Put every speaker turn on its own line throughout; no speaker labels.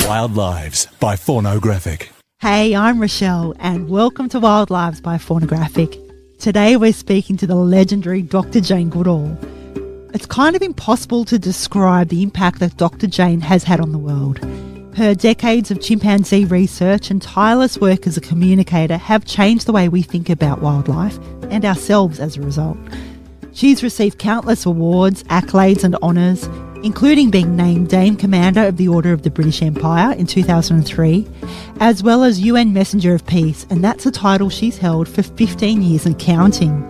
Wild Lives by Faunographic.
Hey, I'm Rochelle and welcome to Wild Lives by Faunographic. Today we're speaking to the legendary Dr Jane Goodall. It's kind of impossible to describe the impact that Dr Jane has had on the world. Her decades of chimpanzee research and tireless work as a communicator have changed the way we think about wildlife and ourselves as a result. She's received countless awards, accolades and honours, including being named Dame Commander of the Order of the British Empire in 2003, as well as UN Messenger of Peace, and that's a title she's held for 15 years and counting.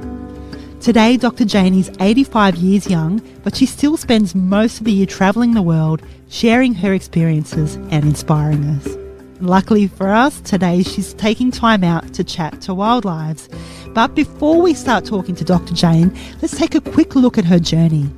Today, Dr Jane is 85 years young, but she still spends most of the year travelling the world, sharing her experiences and inspiring us. Luckily for us, today she's taking time out to chat to Wild Lives. But before we start talking to Dr Jane, let's take a quick look at her journey.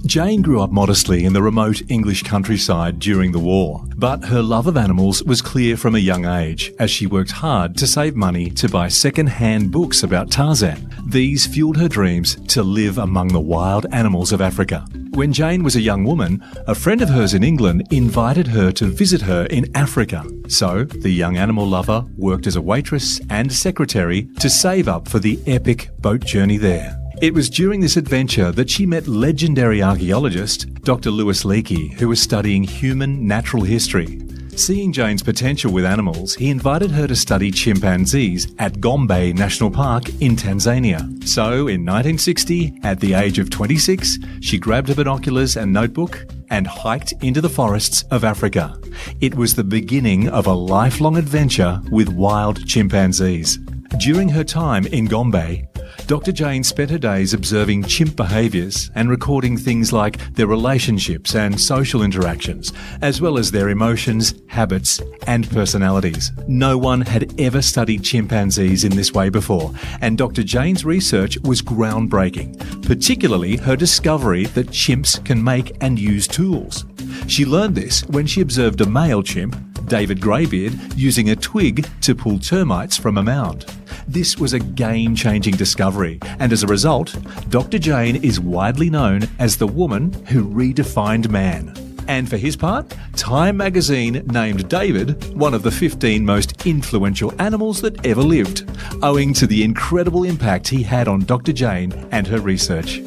Jane grew up modestly in the remote English countryside during the war, but her love of animals was clear from a young age as she worked hard to save money to buy second-hand books about Tarzan. These fueled her dreams to live among the wild animals of Africa. When Jane was a young woman, a friend of hers in England invited her to visit her in Africa. So, the young animal lover worked as a waitress and secretary to save up for the epic boat journey there. It was during this adventure that she met legendary archaeologist Dr Louis Leakey, who was studying human natural history. Seeing Jane's potential with animals, he invited her to study chimpanzees at Gombe National Park in Tanzania. So, in 1960, at the age of 26, she grabbed her binoculars and notebook and hiked into the forests of Africa. It was the beginning of a lifelong adventure with wild chimpanzees. During her time in Gombe, Dr Jane spent her days observing chimp behaviours and recording things like their relationships and social interactions, as well as their emotions, habits and personalities. No one had ever studied chimpanzees in this way before, and Dr Jane's research was groundbreaking, particularly her discovery that chimps can make and use tools. She learned this when she observed a male chimp, David Greybeard, using a twig to pull termites from a mound. This was a game-changing discovery, and as a result, Dr Jane is widely known as the woman who redefined man. And for his part, Time magazine named David one of the 15 most influential animals that ever lived, owing to the incredible impact he had on Dr Jane and her research.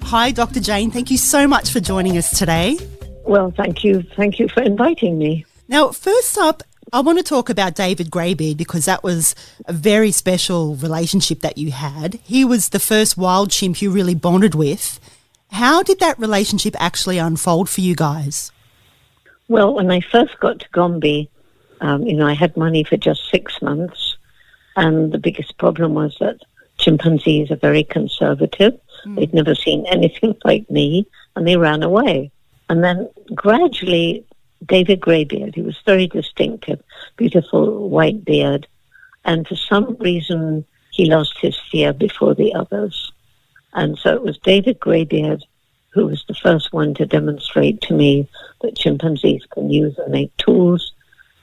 Hi, Dr Jane. Thank you so much for joining us today.
Well, thank you. Thank you for inviting me.
Now, first up, I want to talk about David Greybeard because that was a very special relationship that you had. He was the first wild chimp you really bonded with. How did that relationship actually unfold for you guys?
Well, when I first got to Gombe, I had money for just 6 months, and the biggest problem was that chimpanzees are very conservative. They'd never seen anything like me, and they ran away. And then gradually, David Greybeard, he was very distinctive, beautiful white beard, and for some reason he lost his fear before the others. And so it was David Greybeard who was the first one to demonstrate to me that chimpanzees can use and make tools,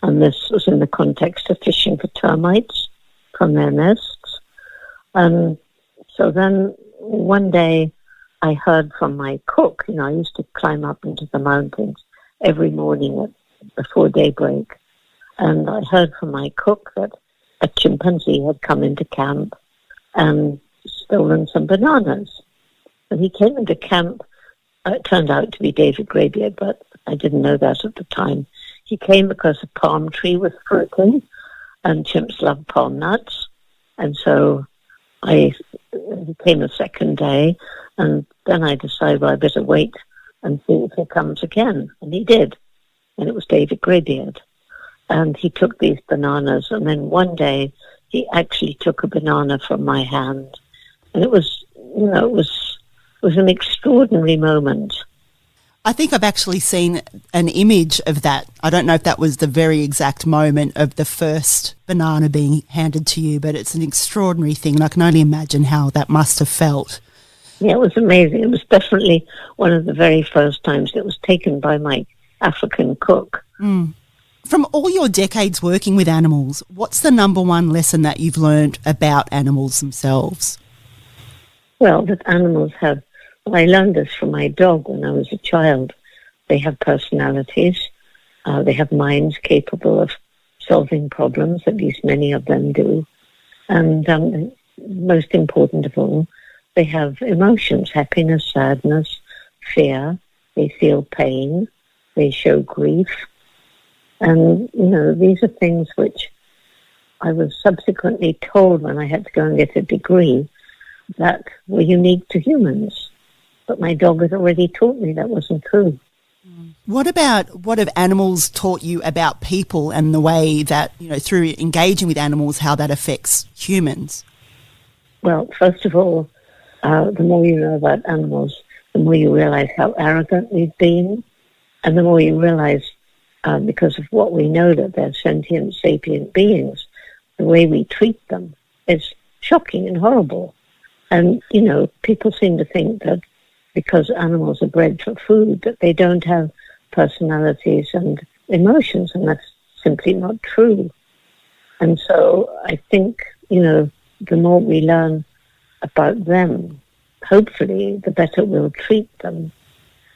and this was in the context of fishing for termites from their nests. And so then one day I heard from my cook, I used to climb up into the mountains every morning before daybreak. And I heard from my cook that a chimpanzee had come into camp and stolen some bananas. And he came into camp, it turned out to be David Greybeard, but I didn't know that at the time. He came because a palm tree was fruiting, and chimps love palm nuts. And so he came a second day, and then I decided, well, I better wait and see if he comes again. And he did. And it was David Greybeard. And he took these bananas, and then one day he actually took a banana from my hand. And it was, it was an extraordinary moment.
I think I've actually seen an image of that. I don't know if that was the very exact moment of the first banana being handed to you, but it's an extraordinary thing, and I can only imagine how that must have felt.
Yeah, it was amazing. It was definitely one of the very first times it was taken by my African cook.
From all your decades working with animals, what's the number one lesson that you've learned about animals themselves?
Well, that animals have, I learned this from my dog when I was a child. They have personalities, They have minds capable of solving problems, at least many of them do. And most important of all, they have emotions, happiness, sadness, fear. They feel pain. They show grief. And, these are things which I was subsequently told when I had to go and get a degree that were unique to humans. But my dog had already taught me that wasn't true.
What have animals taught you about people and the way that, through engaging with animals, how that affects humans?
Well, first of all, the more you know about animals, the more you realize how arrogant we've been, and the more you realize, because of what we know, that they're sentient, sapient beings, the way we treat them is shocking and horrible. And, people seem to think that because animals are bred for food, that they don't have personalities and emotions, and that's simply not true. And so I think, the more we learn about them, hopefully the better we'll treat them,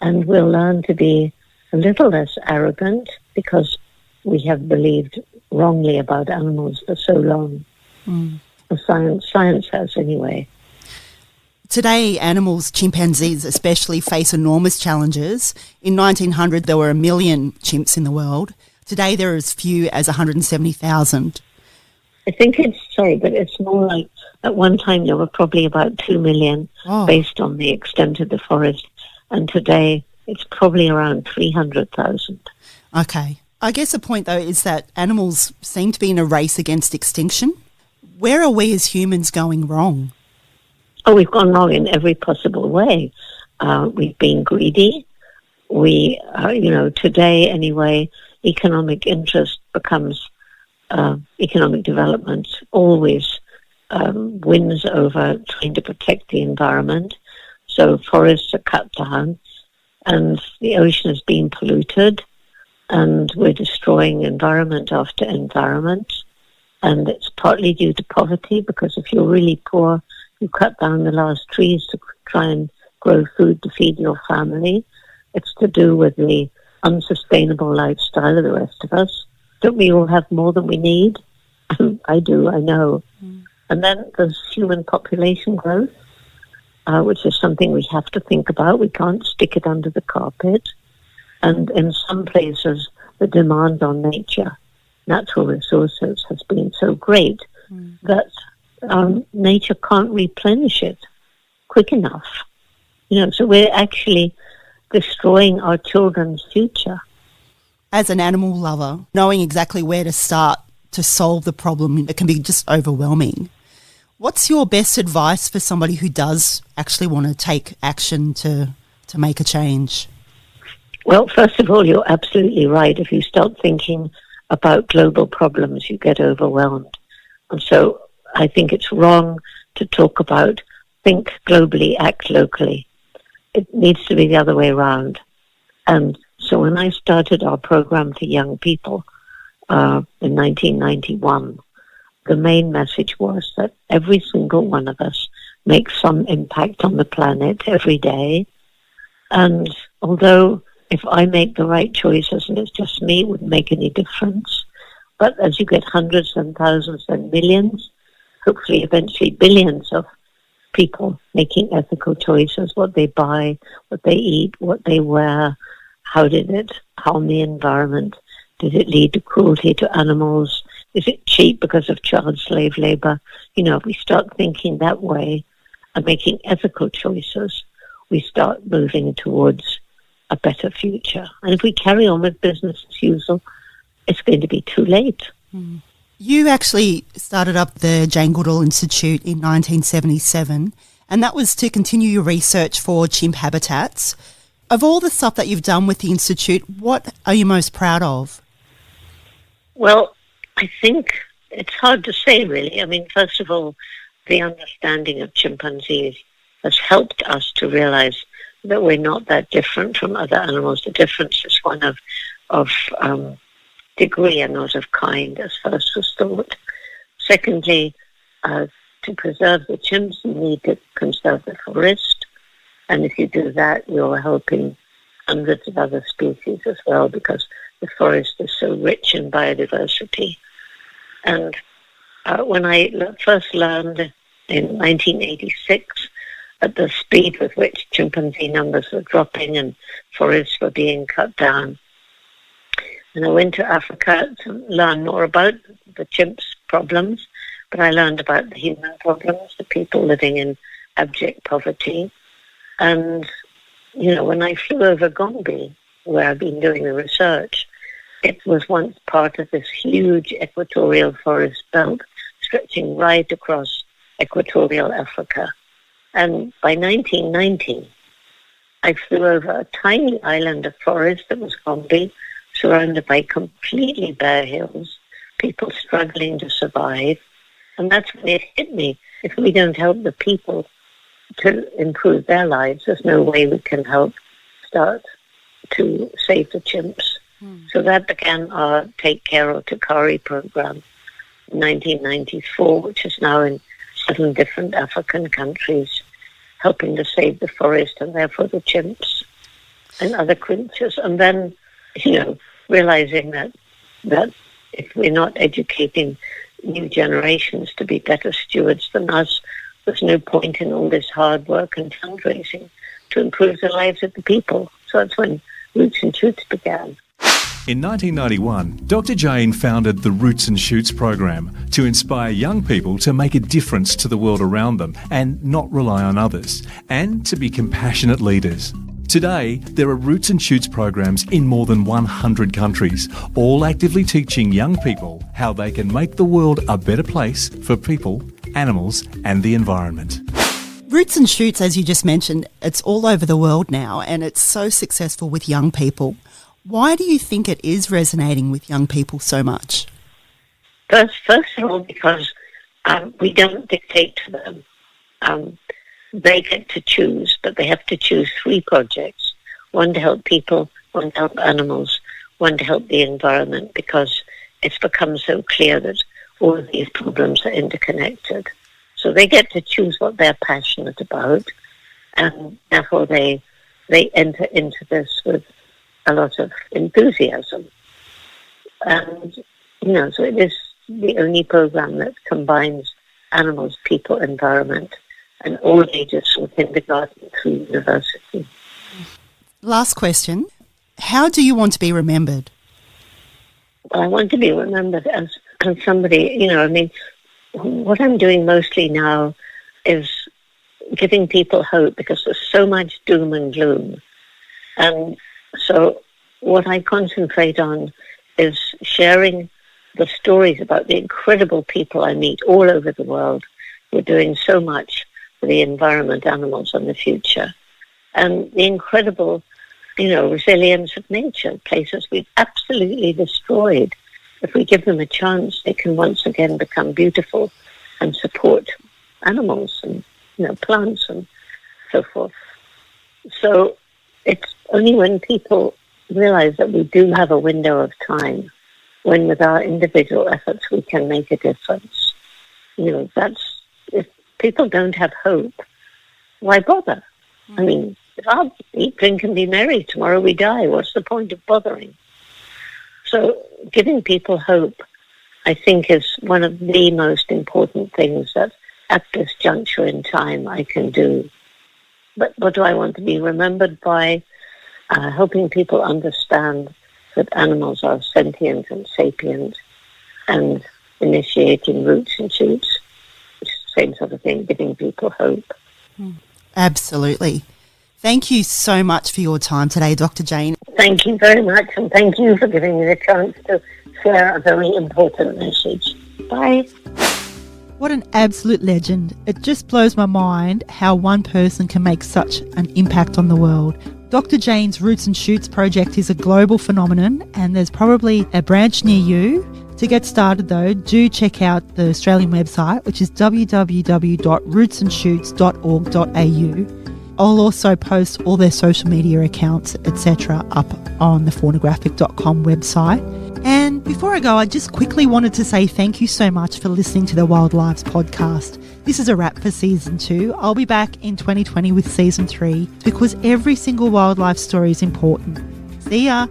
and we'll learn to be a little less arrogant, because we have believed wrongly about animals for so long. Science has anyway.
Today, animals, chimpanzees especially, face enormous challenges. In 1900, there were 1 million chimps in the world. Today, there are as few as 170,000.
I think it's more like at one time there were probably about 2 million based on the extent of the forest. And today, it's probably around 300,000.
Okay. I guess the point, though, is that animals seem to be in a race against extinction. Where are we as humans going wrong?
Oh, we've gone wrong in every possible way. We've been greedy. We, today anyway, economic interest becomes, economic development always wins over trying to protect the environment. So forests are cut down, and the ocean has been polluted, and we're destroying environment after environment. And it's partly due to poverty, because if you're really poor, you cut down the last trees to try and grow food to feed your family. It's to do with the unsustainable lifestyle of the rest of us. Don't we all have more than we need? I do, I know. And then there's human population growth, which is something we have to think about. We can't stick it under the carpet. And in some places, the demand on natural resources has been so great that nature can't replenish it quick enough. So we're actually destroying our children's future.
As an animal lover, knowing exactly where to start to solve the problem, it can be just overwhelming. What's your best advice for somebody who does actually want to take action to make a change?
Well, first of all, you're absolutely right. If you start thinking about global problems, you get overwhelmed. And so I think it's wrong to talk about think globally, act locally. It needs to be the other way around. And so when I started our program for young people in 1991, the main message was that every single one of us makes some impact on the planet every day. And although if I make the right choices and it's just me, it wouldn't make any difference. But as you get hundreds and thousands and millions, hopefully eventually billions of people making ethical choices, what they buy, what they eat, what they wear, how did it harm the environment, did it lead to cruelty to animals, is it cheap because of child slave labor? If we start thinking that way and making ethical choices, we start moving towards a better future. And if we carry on with business as usual, it's going to be too late.
You actually started up the Jane Goodall Institute in 1977, and that was to continue your research for chimp habitats. Of all the stuff that you've done with the Institute, what are you most proud of?
Well, I think it's hard to say, really. I mean, first of all, the understanding of chimpanzees has helped us to realize that we're not that different from other animals. The difference is one of degree and not of kind, as first was thought. Secondly, to preserve the chimps, you need to conserve the forest. And if you do that, you're helping hundreds of other species as well, because the forest is so rich in biodiversity. And when I first learned in 1986 at the speed with which chimpanzee numbers were dropping and forests were being cut down, and I went to Africa to learn more about the chimps' problems, but I learned about the human problems, the people living in abject poverty. And, when I flew over Gombe, where I've been doing the research, it was once part of this huge equatorial forest belt stretching right across equatorial Africa. And by 1990, I flew over a tiny island of forest that was Gombe, surrounded by completely bare hills, people struggling to survive. And that's when it hit me. If we don't help the people to improve their lives, there's no way we can help start to save the chimps. So that began our Take Care or Takari program in 1994, which is now in 7 different African countries, helping to save the forest and therefore the chimps and other creatures. And then, realizing that if we're not educating new generations to be better stewards than us, there's no point in all this hard work and fundraising to improve the lives of the people. So that's when Roots and Shoots began.
In 1991, Dr Jane founded the Roots and Shoots program to inspire young people to make a difference to the world around them and not rely on others, and to be compassionate leaders. Today, there are Roots and Shoots programs in more than 100 countries, all actively teaching young people how they can make the world a better place for people, animals and the environment.
Roots and Shoots, as you just mentioned, it's all over the world now and it's so successful with young people. Why do you think it is resonating with young people so much?
First of all, because we don't dictate to them. They get to choose, but they have to choose 3 projects, one to help people, one to help animals, one to help the environment, because it's become so clear that all of these problems are interconnected. So they get to choose what they're passionate about, and therefore they enter into this with a lot of enthusiasm. And, so it is the only program that combines animals, people, environment, and all ages from kindergarten through university.
Last question. How do you want to be remembered?
Well, I want to be remembered as somebody, what I'm doing mostly now is giving people hope, because there's so much doom and gloom. And so what I concentrate on is sharing the stories about the incredible people I meet all over the world who are doing so much for the environment, animals, and the future. And the incredible, resilience of nature, places we've absolutely destroyed. If we give them a chance, they can once again become beautiful and support animals and, plants and so forth. So it's only when people realize that we do have a window of time when with our individual efforts we can make a difference. If people don't have hope, why bother? I mean, if I'll eat, drink and be merry, tomorrow we die, what's the point of bothering? So giving people hope, I think, is one of the most important things that at this juncture in time I can do. But what do I want to be remembered by? Helping people understand that animals are sentient and sapient, and initiating Roots and Shoots, same sort of thing, giving people hope.
Absolutely. Thank you so much for your time today, Dr. Jane.
Thank you very much, and thank you for giving me the chance to share a very important message. Bye.
What an absolute legend. It just blows my mind how one person can make such an impact on the world. Dr. Jane's Roots and Shoots project is a global phenomenon, and there's probably a branch near you. To get started though, do check out the Australian website, which is www.rootsandshoots.org.au. I'll also post all their social media accounts, etc. up on the Faunographic.com website. And before I go, I just quickly wanted to say thank you so much for listening to the Wildlives podcast. This is a wrap for Season 2. I'll be back in 2020 with Season 3 because every single wildlife story is important. See ya!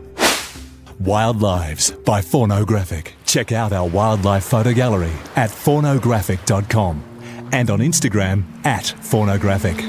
Wild Lives by Faunographic. Check out our wildlife photo gallery at faunographic.com and on Instagram at Faunographic.